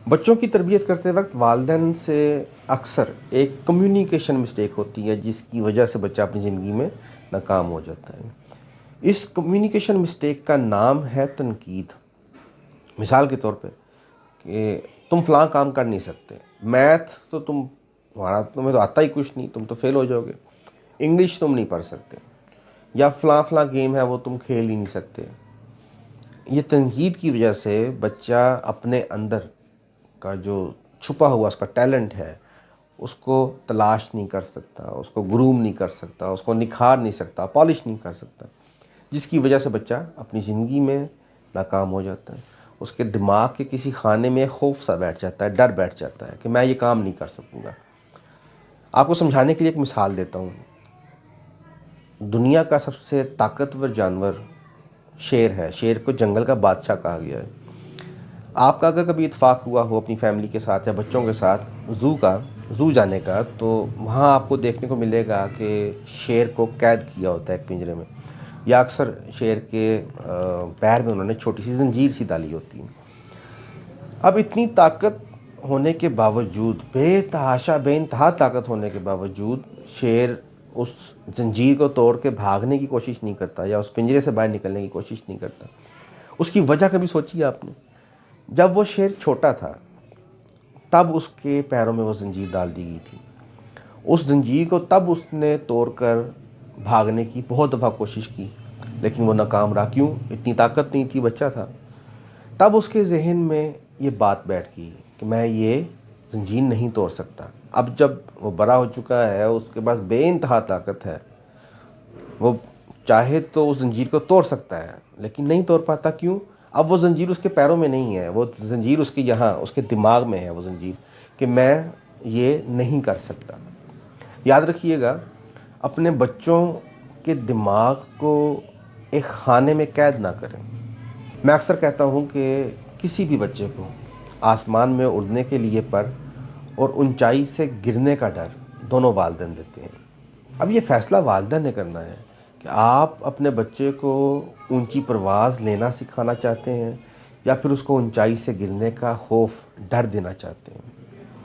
بچوں کی تربیت کرتے وقت والدین سے اکثر ایک کمیونیکیشن مسٹیک ہوتی ہے جس کی وجہ سے بچہ اپنی زندگی میں ناکام ہو جاتا ہے۔ اس کمیونیکیشن مسٹیک کا نام ہے تنقید۔ مثال کے طور پہ کہ تم فلاں کام کر نہیں سکتے، میتھ تو تمہیں تو آتا ہی کچھ نہیں، تم تو فیل ہو جاؤ گے، انگلش تم نہیں پڑھ سکتے، یا فلاں گیم ہے وہ تم کھیل ہی نہیں سکتے۔ یہ تنقید کی وجہ سے بچہ اپنے اندر کا جو چھپا ہوا اس کا ٹیلنٹ ہے اس کو تلاش نہیں کر سکتا، اس کو گروم نہیں کر سکتا، اس کو نکھار نہیں سکتا، پالش نہیں کر سکتا، جس کی وجہ سے بچہ اپنی زندگی میں ناکام ہو جاتا ہے۔ اس کے دماغ کے کسی خانے میں خوف سا بیٹھ جاتا ہے، ڈر بیٹھ جاتا ہے کہ میں یہ کام نہیں کر سکوں گا۔ آپ کو سمجھانے کے لیے ایک مثال دیتا ہوں۔ دنیا کا سب سے طاقتور جانور شیر ہے۔ شیر کو جنگل کا بادشاہ کہا گیا ہے۔ آپ کا اگر کبھی اتفاق ہوا ہو اپنی فیملی کے ساتھ یا بچوں کے ساتھ زو جانے کا، تو وہاں آپ کو دیکھنے کو ملے گا کہ شیر کو قید کیا ہوتا ہے ایک پنجرے میں، یا اکثر شیر کے پیر میں انہوں نے چھوٹی سی زنجیر سی ڈالی ہوتی ہے۔ اب اتنی طاقت ہونے کے باوجود، بے تحاشا بے انتہا طاقت ہونے کے باوجود، شیر اس زنجیر کو توڑ کے بھاگنے کی کوشش نہیں کرتا یا اس پنجرے سے باہر نکلنے کی کوشش نہیں کرتا۔ اس کی وجہ کبھی سوچی آپ نے؟ جب وہ شیر چھوٹا تھا تب اس کے پیروں میں وہ زنجیر ڈال دی گئی تھی۔ اس زنجیر کو تب اس نے توڑ کر بھاگنے کی بہت دفعہ کوشش کی، لیکن وہ ناکام رہا۔ کیوں؟ اتنی طاقت نہیں تھی، بچہ تھا۔ تب اس کے ذہن میں یہ بات بیٹھ گئی کہ میں یہ زنجیر نہیں توڑ سکتا۔ اب جب وہ بڑا ہو چکا ہے، اس کے پاس بے انتہا طاقت ہے، وہ چاہے تو اس زنجیر کو توڑ سکتا ہے لیکن نہیں توڑ پاتا۔ کیوں؟ اب وہ زنجیر اس کے پیروں میں نہیں ہے، وہ زنجیر اس کے یہاں، اس کے دماغ میں ہے وہ زنجیر، کہ میں یہ نہیں کر سکتا۔ یاد رکھیے گا، اپنے بچوں کے دماغ کو ایک خانے میں قید نہ کریں۔ میں اکثر کہتا ہوں کہ کسی بھی بچے کو آسمان میں اڑنے کے لیے پر اور اونچائی سے گرنے کا ڈر دونوں والدین دیتے ہیں۔ اب یہ فیصلہ والدین نے کرنا ہے کہ آپ اپنے بچے کو اونچی پرواز لینا سکھانا چاہتے ہیں یا پھر اس کو اونچائی سے گرنے کا خوف، ڈر دینا چاہتے ہیں۔